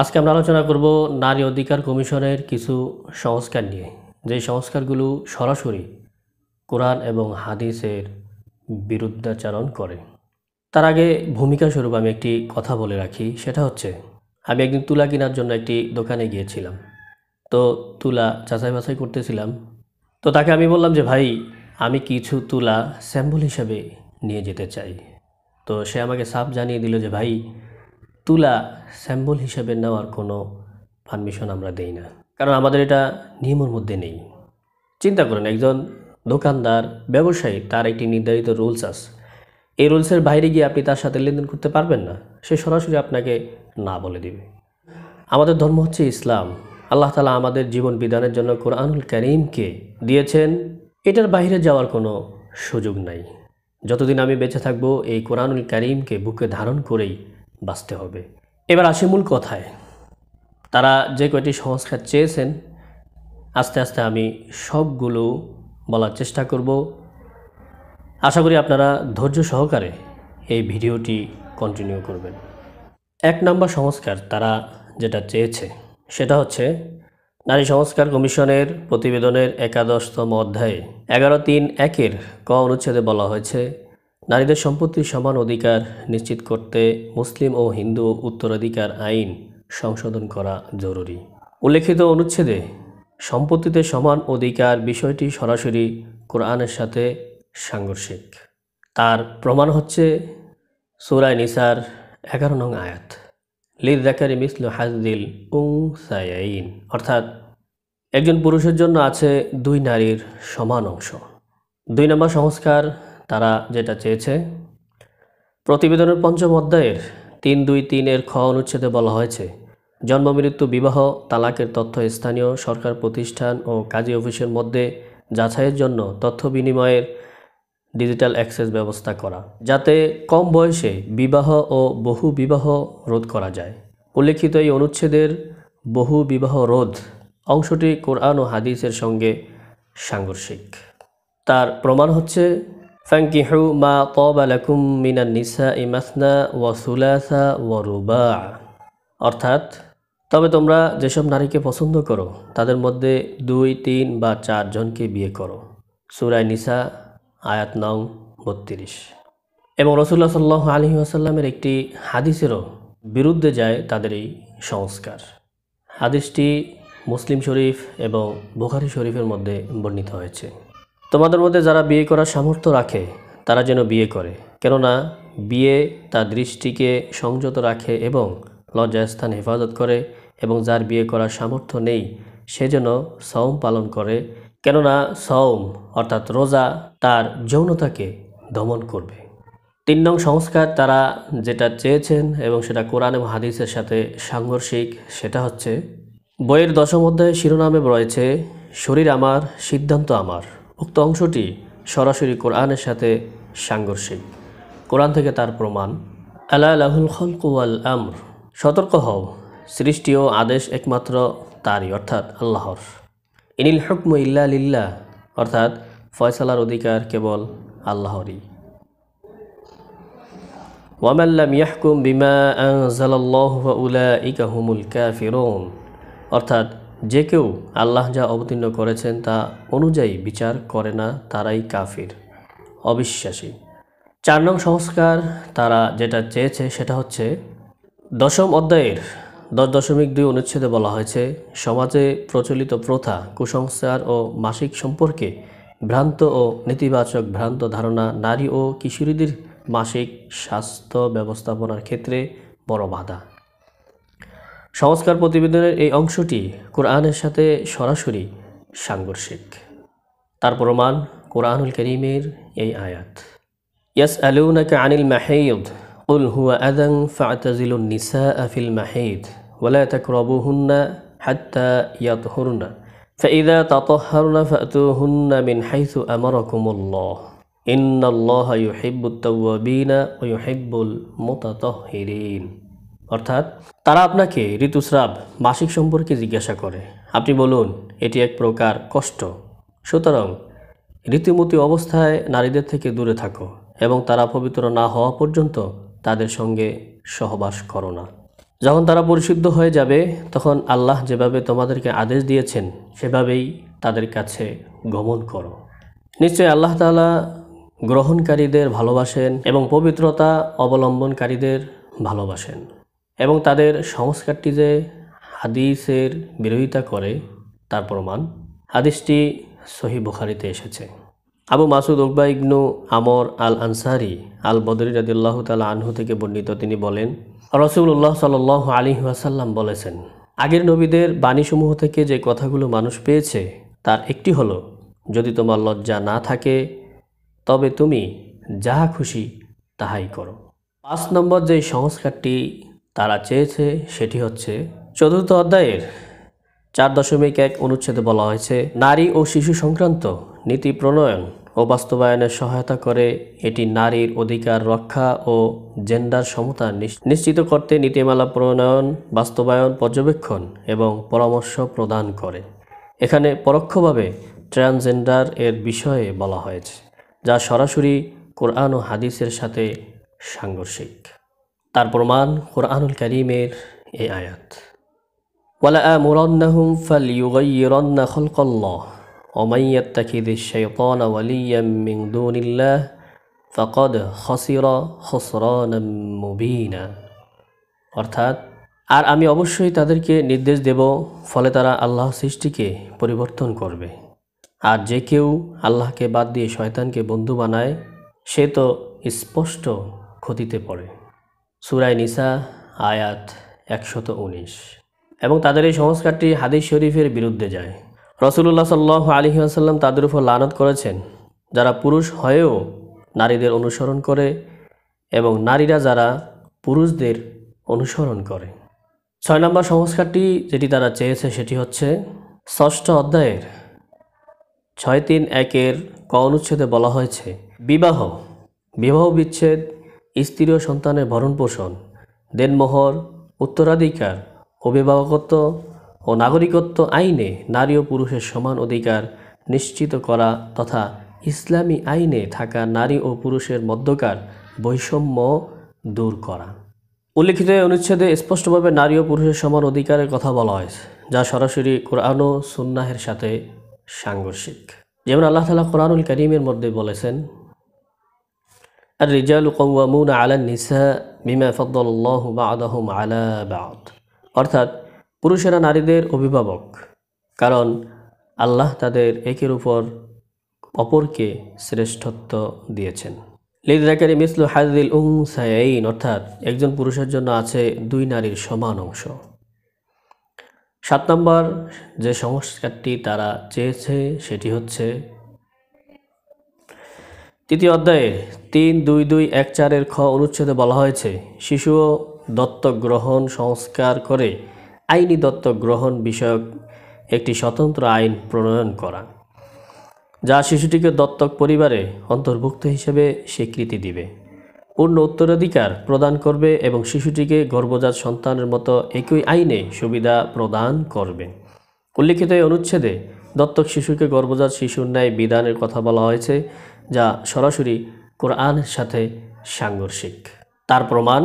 আজকে আমরা আলোচনা করব নারী অধিকার কমিশনের কিছু সংস্কার নিয়ে, যে সংস্কারগুলো সরাসরি কোরআন এবং হাদিসের বিরুদ্ধাচরণ করে। তার আগে ভূমিকা স্বরূপ আমি একটি কথা বলে রাখি, সেটা হচ্ছে আমি একদিন তুলা কেনার জন্য একটি দোকানে গিয়েছিলাম। তো তুলা যাচাই বাছাই করতেছিলাম। তো তাকে আমি বললাম যে ভাই, আমি কিছু তুলা স্যাম্পল হিসাবে নিয়ে যেতে চাই। তো সে আমাকে সাফ জানিয়ে দিল যে ভাই, তুলা স্যাম্পল হিসেবে নেওয়ার কোনো পারমিশন আমরা দেই না, কারণ আমাদের এটা নিয়মের মধ্যে নেই। চিন্তা করেন, একজন দোকানদার ব্যবসায়ী, তার একটি নির্ধারিত রুলস আছে। এই রুলসের বাইরে গিয়ে আপনি তার সাথে লেনদেন করতে পারবেন না। সে সরাসরি আপনাকে না বলে দিবে। আমাদের ধর্ম হচ্ছে ইসলাম। আল্লাহ তাআলা আমাদের জীবন বিধানের জন্য কোরআনুল কারীমকে দিয়েছেন। এটার বাইরে যাওয়ার কোনো সুযোগ নাই। যতদিন আমি বেঁচে থাকব, এই কোরআনুল কারীমকে বুকে ধারণ করেই বাঁচতে হবে। এবার আসি মূল কথায়। তারা যে কয়টি সংস্কার চেয়েছেন, আস্তে আস্তে আমি সবগুলো বলার চেষ্টা করব। আশা করি আপনারা ধৈর্য সহকারে এই ভিডিওটি কন্টিনিউ করবেন। 1 নম্বর সংস্কার তারা যেটা চেয়েছে সেটা হচ্ছে, নারী সংস্কার কমিশনের প্রতিবেদনের 11তম অধ্যায়ে 11.3.1 ক অনুচ্ছেদে বলা হয়েছে, নারীদের সম্পত্তির সমান অধিকার নিশ্চিত করতে মুসলিম ও হিন্দু উত্তরাধিকার আইন সংশোধন করা জরুরি। উল্লেখিত অনুচ্ছেদে সম্পত্তিতে সমান অধিকার বিষয়টি সরাসরি কোরআনের সাথে সাংঘর্ষিক। তার প্রমাণ হচ্ছে সূরা নিসার 11 নং আয়াত, লিযযাকারি মিসলু হাযযিল উনসায়াইন, অর্থাৎ একজন পুরুষের জন্য আছে 2 নারীর সমান অংশ। 2 নম্বর সংস্কার তারা যেটা চেয়েছে, প্রতিবেদনের 5ম অধ্যায়ের 3.2.3 খ অনুচ্ছেদে বলা হয়েছে, জন্ম মৃত্যু বিবাহ তালাকের তথ্য স্থানীয় সরকার প্রতিষ্ঠান ও কাজী অফিসের মধ্যে যাচাইয়ের জন্য তথ্য বিনিময়ের ডিজিটাল অ্যাক্সেস ব্যবস্থা করা, যাতে কম বয়সে বিবাহ ও বহু বিবাহ রোধ করা যায়। উল্লেখিত এই অনুচ্ছেদের বহু বিবাহ রোধ অংশটি কোরআন ও হাদিসের সঙ্গে সাংঘর্ষিক। তার প্রমাণ হচ্ছে, ফাঙ্কিহু মা তাবা লাকুম মিনান নিসাই মাসনা ওয়া সুলাসা ওয়া রুবা', অর্থাৎ তবে তোমরা যেসব নারীকে পছন্দ করো তাদের মধ্যে 2, 3 বা 4 জনকে বিয়ে করো। সূরা নিসা আয়াত নং 32। এবং রাসূলুল্লাহ সাল্লাল্লাহু আলাইহি ওয়াসাল্লামের একটি হাদিসেরও বিরুদ্ধে যায় তাদের এই সংস্কার। হাদিসটি মুসলিম শরীফ এবং বুখারী শরীফের মধ্যে বর্ণিত হয়েছে, তোমাদের মধ্যে যারা বিয়ে করার সামর্থ্য রাখে তারা যেন বিয়ে করে, কেননা বিয়ে তার দৃষ্টিকে সংযত রাখে এবং লজ্জাস্থান হেফাজত করে, এবং যার বিয়ে করার সামর্থ্য নেই সে যেন সওম পালন করে, কেননা সওম অর্থাৎ রোজা তার যৌনতাকে দমন করবে। 3 নং সংস্কার তারা যেটা চেয়েছেন এবং সেটা কোরআন এবং হাদিসের সাথে সাংঘর্ষিক, সেটা হচ্ছে, বইয়ের 10ম অধ্যায়ে শিরোনামে রয়েছে, শরীর আমার, সিদ্ধান্ত আমার। উক্ত অংশটি সরাসরি কোরআনের সাথে সাংঘর্ষিক। কোরআন থেকে তার প্রমাণ, আলা লাহুল খালকু ওয়াল আমর, সতর্ক হও, সৃষ্টি ও আদেশ একমাত্র তারই অর্থাৎ আল্লাহর। ইনিল হুকমু ইল্লা লিল্লাহ, অর্থাৎ ফয়সালার অধিকার কেবল আল্লাহরই। ওয়ামান লাম ইয়াহকুম বিমা আনজালাল্লাহু ফাউলাইকা হুমুল কাফিরুন, অর্থাৎ যে কেউ আল্লাহ যা অবতীর্ণ করেছেন তা অনুযায়ী বিচার করে না তারাই কাফির, অবিশ্বাসী। 4 নং সংস্কার তারা যেটা চেয়েছে সেটা হচ্ছে, 10ম অধ্যায়ের 10.2 অনুচ্ছেদে বলা হয়েছে, সমাজে প্রচলিত প্রথা, কুসংস্কার ও মাসিক সম্পর্কে ভ্রান্ত ও নেতিবাচক ভ্রান্ত ধারণা নারী ও কিশোরীদের মাসিক স্বাস্থ্য ব্যবস্থাপনার ক্ষেত্রে বড় বাধা। সংস্কার প্রতিবেদনের এই অংশটি কোরআনের সাথে সরাসরি সাংঘর্ষিক। তার প্রমাণ কোরআনুল কারীমের এই আয়াত, ইয়াসআলুনাকা আনিল মাহিদ কুল হুয়া আযান ফা'তাজিলুন নিসাআ ফিল মাহিদ ওয়া লা তাকরাবুহুন্না হাত্তা ইয়াতহুরনা ফাইযা তাতাহহারনা ফাতুহুন্না মিন হাইসু আমারাকুমুল্লাহ ইন্নাল্লাহা ইউহিব্বুত তাওয়াবিনা ওয়া ইউহিব্বুল মুতাতাহহিরিন, অর্থাৎ তারা আপনাকে ঋতুস্রাব মাসিক সম্পর্কে জিজ্ঞাসা করে, আপনি বলুন এটি এক প্রকার কষ্ট, সুতরাং রীতিমতি অবস্থায় নারীদের থেকে দূরে থাকো এবং তারা পবিত্র না হওয়া পর্যন্ত তাদের সঙ্গে সহবাস করো না। যখন তারা পরিশুদ্ধ হয়ে যাবে তখন আল্লাহ যেভাবে তোমাদেরকে আদেশ দিয়েছেন সেভাবেই তাদের কাছে গমন করো। নিশ্চয়ই আল্লাহ তাআলা গ্রহণকারীদের ভালোবাসেন এবং পবিত্রতা অবলম্বনকারীদের ভালোবাসেন। এবং তাদের সংস্কারটি যে হাদিসের বিরোধিতা করে তার প্রমাণ হাদিসটি সহিহ বুখারীতে এসেছে। আবু মাসুদ উকবা ইবনু আমর আল আনসারি আল বদরি রাদিয়াল্লাহু তাআলা আনহু থেকে বর্ণিত, তিনি বলেন, রাসূলুল্লাহ সাল্লাল্লাহু আলাইহি ওয়াসাল্লাম বলেছেন, আগের নবীদের বাণীসমূহ থেকে যে কথাগুলো মানুষ পেয়েছে তার একটি হলো, যদি তোমার লজ্জা না থাকে তবে তুমি যাহা খুশি তাহাই করো। 5 নম্বর যে সংস্কারটি তারা চেয়েছে সেটি হচ্ছে 4th অধ্যায়ের 4.1 অনুচ্ছেদে বলা হয়েছে, নারী ও শিশু সংক্রান্ত নীতি প্রণয়ন ও বাস্তবায়নে সহায়তা করে। এটি নারীর অধিকার রক্ষা ও জেন্ডার সমতা নিশ্চিত করতে নীতিমালা প্রণয়ন, বাস্তবায়ন, পর্যবেক্ষণ এবং পরামর্শ প্রদান করে। এখানে পরোক্ষভাবে ট্রান্সজেন্ডার এর বিষয়ে বলা হয়েছে, যা সরাসরি কোরআন ও হাদিসের সাথে সাংঘর্ষিক। তার প্রমাণ কোরআনুল কারীমের এই আয়াত, وَلَآمُرَنَّهُمْ فَلْيُغَيِّرَنَّ خَلْقَ اللَّهِ وَمَنْ يَتَّخِذِ الشَّيْطَانَ وَلِيًّا مِّن دُونِ اللَّهِ فَقَدْ خَسِرَ خُسْرَانًا مُبِينًا। অর্থাৎ, আর আমি অবশ্যই তাদেরকে নির্দেশ দেব, ফলে তারা আল্লাহ সৃষ্টিকে পরিবর্তন করবে। আর যে কেউ আল্লাহকে বাদ দিয়ে শয়তানকে বন্ধু বানায় সে তো স্পষ্ট ক্ষতিতে পড়ে। সূরা নিসা আয়াত 119। এবং তাদের এই সংস্কারটি হাদিস শরীফের বিরুদ্ধে যায়। রাসূলুল্লাহ সাল্লাল্লাহু আলাইহি ওয়াসাল্লাম তাদের উপর লানত করেছেন যারা পুরুষ হয়েও নারীদের অনুসরণ করে এবং নারীরা যারা পুরুষদের অনুসরণ করে। 6 নম্বর সংস্কারটি যেটি তারা চেয়েছে সেটি হচ্ছে 6ষ্ঠ অধ্যায়ের 6.3.1 ক অনুচ্ছেদে বলা হয়েছে, বিবাহ বিচ্ছেদ, স্ত্রী ও সন্তানের ভরণ পোষণ, দেনমোহর, উত্তরাধিকার, অভিভাবকত্ব ও নাগরিকত্ব আইনে নারী ও পুরুষের সমান অধিকার নিশ্চিত করা তথা ইসলামী আইনে থাকা নারী ও পুরুষের মধ্যকার বৈষম্য দূর করা। উল্লিখিত অনুচ্ছেদে স্পষ্টভাবে নারী ও পুরুষের সমান অধিকারের কথা বলা হয়েছে, যা সরাসরি কোরআন ও সুন্নাহের সাথে সাংঘর্ষিক। যেমন আল্লাহ তাআলা কোরআনুল কারীমের মধ্যে বলেছেন, আর-রিজালু কাওয়ামুনা আলান নিসা বিমা ফাদ্দালাল্লাহু বা'দাহুম আলা বা'দ। অর্থাৎ, পুরুষেরা নারীদের অভিভাবক, কারণ আল্লাহ তাদের একের উপর অপরকে শ্রেষ্ঠত্ব দিয়েছেন। লিযাকারি মিসলু হাযিল উনসায়াইন, অর্থাৎ একজন পুরুষের জন্য আছে 2 নারীর সমান অংশ। 7 নম্বর যে সংস্কারটি তারা চেয়েছে সেটি হচ্ছে 3য় অধ্যায়ে 3.2.2.1.4 খ অনুচ্ছেদে বলা হয়েছে, শিশু ও দত্তক গ্রহণ সংস্কার করে আইনি দত্তক গ্রহণ বিষয়ক একটি স্বতন্ত্র আইন প্রণয়ন করা, যা শিশুটিকে দত্তক পরিবারে অন্তর্ভুক্ত হিসেবে স্বীকৃতি দিবে, পূর্ণ উত্তরাধিকার প্রদান করবে এবং শিশুটিকে গর্ভজাত সন্তানের মতো একই আইনে সুবিধা প্রদান করবে। উল্লিখিত এই অনুচ্ছেদে দত্তক শিশুকে গর্ভজাত শিশুর ন্যায় বিধানের কথা বলা হয়েছে, যা সরাসরি কোরআনের সাথে সাংঘর্ষিক। তার প্রমাণ,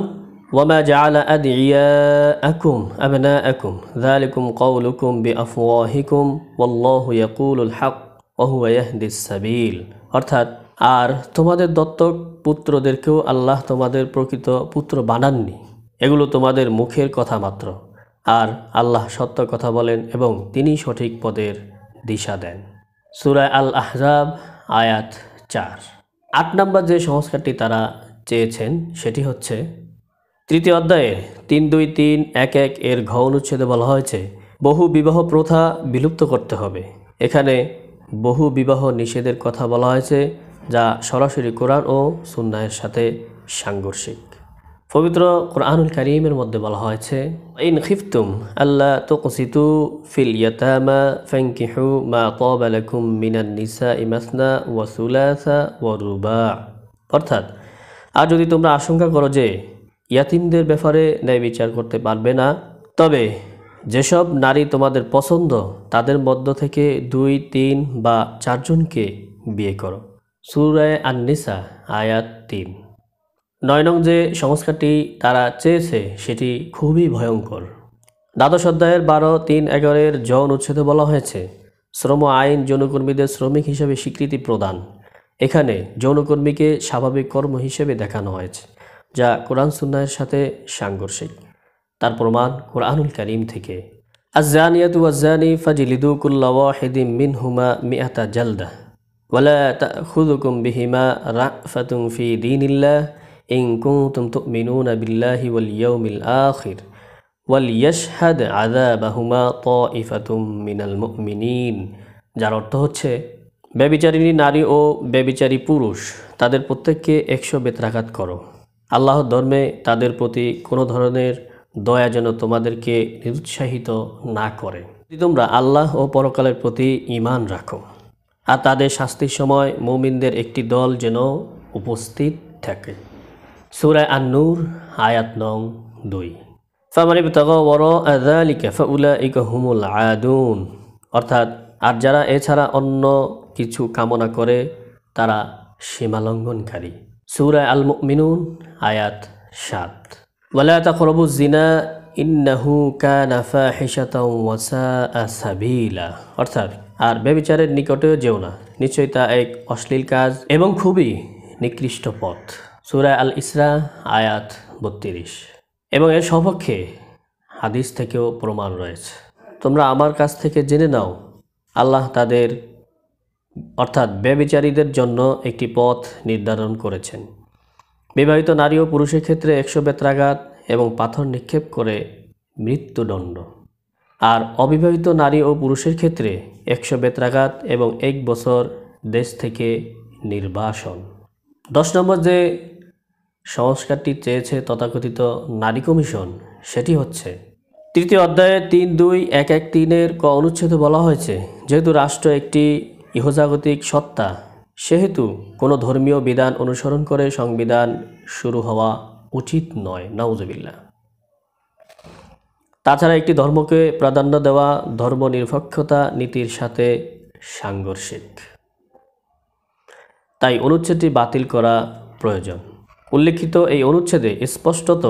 ওয়ামা জাআলা আদিয়াকুম আবনাআকুম যালিকুম কাউলুকুম বিআফওয়াহিকুম ওয়াল্লাহু ইয়াকুলুল হক ওয়া হুয়া ইয়াহদিস সাবিল। অর্থাৎ, আর তোমাদের দত্তক পুত্রদেরকেও আল্লাহ তোমাদের প্রকৃত পুত্র বানাননি, এগুলো তোমাদের মুখের কথা মাত্র, আর আল্লাহ সত্য কথা বলেন এবং তিনি সঠিক পদের দিশা দেন। সূরা আল আহজাব আয়াত 4। 8 নম্বর যে সংস্কারটি তারা চেয়েছেন সেটি হচ্ছে 3য় অধ্যায়ের 3.2.3.1.1 এর ঘ অনুচ্ছেদে বলা হয়েছে, বহু বিবাহ প্রথা বিলুপ্ত করতে হবে। এখানে বহু বিবাহ নিষেধের কথা বলা হয়েছে, যা সরাসরি কোরআন ও সুন্নাহের সাথে সাংঘর্ষিক। পবিত্র কোরআনুল কারীমের মধ্যে বলা হয়েছে, ইন খিফতুম আল্লা তুকসিতু ফিল ইয়াতামা ফানকিহু মা তাবা লাকুম মিনান নিসাই মাসনা ওয়া সুলাসা ওয়া রুবা। অর্থাৎ, আর যদি তোমরা আশঙ্কা করো যে ইয়াতিমদের ব্যাপারে ন্যায় বিচার করতে পারবে না, তবে যেসব নারী তোমাদের পছন্দ তাদের মধ্য থেকে 2, 3 বা 4 জনকে বিয়ে করো। সূরা আন-নিসা আয়াত 3। 9 নং যে সংস্কারটি তারা চেয়েছে সেটি খুবই ভয়ঙ্কর। দ্বাদশ অধ্যায়ের 12-3-11 যৌন উচ্ছেদে বলা হয়েছে শ্রম আইন যৌনকর্মীদের শ্রমিক হিসেবে স্বীকৃতি প্রদান। এখানে যৌনকর্মীকে স্বাভাবিক কর্ম হিসেবে দেখানো হয়েছে, যা কোরআন সুন্নাহের সাথে সাংঘর্ষিক। তার প্রমাণ কোরআনুল কারীম থেকে, আয-যানিয়াতু ওয়াজ-যানি ফাজলিদু কুল্লা ওয়াহিদিম মিনহুমা মিআতা জালদা ওয়ালা তাখুযুকুম বিহিমা রা'ফাতুন ফি দীনিল্লাহ ইন কুনতুম তু'মিনুনা বিল্লাহি ওয়াল ইয়াউমিল আখির ওয়ালিয়াশহাদ আযাবাহুমা তাইফাতুম মিনাল মুমিনিন। যার অর্থ হচ্ছে, ব্যভিচারিণী নারী ও ব্যভিচারী পুরুষ তাদের প্রত্যেককে 100 বেত্রাঘাত করো। আল্লাহর ধর্মে তাদের প্রতি কোনো ধরনের দয়া যেন তোমাদেরকে নিরুৎসাহিত না করে, যদি তোমরা আল্লাহ ও পরকালের প্রতি ঈমান রাখো। আর তাদের শাস্তির সময় মুমিনদের একটি দল যেন উপস্থিত থাকে। সূরা আন-নূর আয়াত নং 2। ফামান ইবতাগা ওয়ারাআ যালিকা ফাউলাইকা হুমুল আদুন। অর্থাৎ আর যারা এছাড়া অন্য কিছু কামনা করে তারা সীমালঙ্ঘনকারী। সূরা আল মুমিনুন আয়াত 7। ওয়ালা তাকরাবুজ জিনা ইন্নাহু কানা ফাহিশাতাও ওয়া সাআ সাবিলা। অর্থাৎ আর ব্যভিচারের নিকটেও যেও না, নিশ্চয়ই তা এক অশ্লীল কাজ এবং খুবই নিকৃষ্ট পথ। সূরা আল ইসরা আয়াত 32। এবং এর সপক্ষে হাদিস থেকেও প্রমাণ রয়েছে। তোমরা আমার কাছ থেকে জেনে নাও, আল্লাহ তাদের অর্থাৎ ব্যভিচারীদের জন্য একটি পথ নির্ধারণ করেছেন। বিবাহিত নারী ও পুরুষের ক্ষেত্রে 100 বেত্রাঘাত এবং পাথর নিক্ষেপ করে মৃত্যুদণ্ড, আর অবিবাহিত নারী ও পুরুষের ক্ষেত্রে 100 বেত্রাঘাত এবং 1 বছর দেশ থেকে নির্বাসন। 10 নম্বর যে সংস্কারটি চেয়েছে তথাকথিত নারী কমিশন, সেটি হচ্ছে 3য় অধ্যায়ে 3.2.1.1.3 ক অনুচ্ছেদে বলা হয়েছে, যেহেতু রাষ্ট্র একটি ইহজাগতিক সত্তা, সেহেতু কোনো ধর্মীয় বিধান অনুসরণ করে সংবিধান শুরু হওয়া উচিত নয়। নাউজুবিল্লাহ। তাছাড়া একটি ধর্মকে প্রাধান্য দেওয়া ধর্মনিরপেক্ষতা নীতির সাথে সাংঘর্ষিক। তাই অনুচ্ছেদটি বাতিল করা প্রয়োজন। উল্লেখিত এই অনুচ্ছেদে স্পষ্টত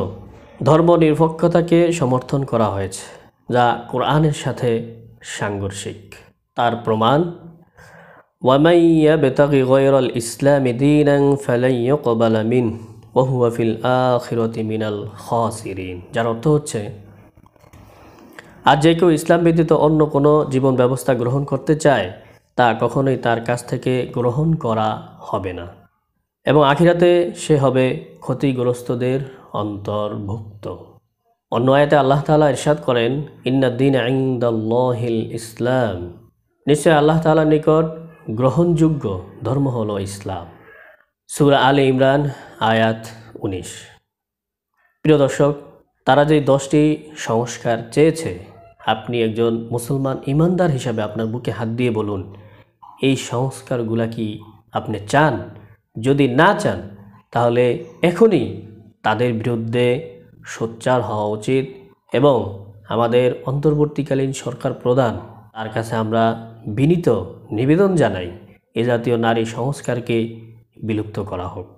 ধর্মনিরপেক্ষতাকে সমর্থন করা হয়েছে, যা কোরআনের সাথে সাংঘর্ষিক। তার প্রমাণ, ওয়ামান ইয়াবতাগি গায়রাল ইসলামি দীনান ফালান ইউকবালা মিনহু ওয়া হুয়া ফিল আখিরাতি মিনাল খাসিরিন। যার অর্থ হচ্ছে, আর যে কেউ ইসলাম ব্যতীত অন্য কোনো জীবন ব্যবস্থা গ্রহণ করতে চায় তা কখনোই তার কাছ থেকে গ্রহণ করা হবে না, এবং আখিরাতে সে হবে ক্ষতিগ্রস্তদের অন্তর্ভুক্ত। অন্য আয়াতে আল্লাহ তাআলা ইরশাদ করেন, ইন্নাদ-দীনা ইনদাল্লাহিল ইসলাম। নিশ্চয় আল্লাহ তাআলার নিকট গ্রহণযোগ্য ধর্ম হলো ইসলাম। সূরা আলে ইমরান আয়াত 19। প্রিয় দর্শক, তারা যে 10টি সংস্কার চেয়েছে, আপনি একজন মুসলমান ইমানদার হিসাবে আপনার বুকে হাত দিয়ে বলুন, এই সংস্কারগুলা কি আপনি চান? যদি না চান, তাহলে এখনই তাদের বিরুদ্ধে সোচ্চার হওয়া উচিত এবং আমাদের অন্তর্বর্তীকালীন সরকার প্রধান, তার কাছে আমরা বিনীত নিবেদন জানাই এ জাতীয় নারী সংস্কারকে বিলুপ্ত করা হোক।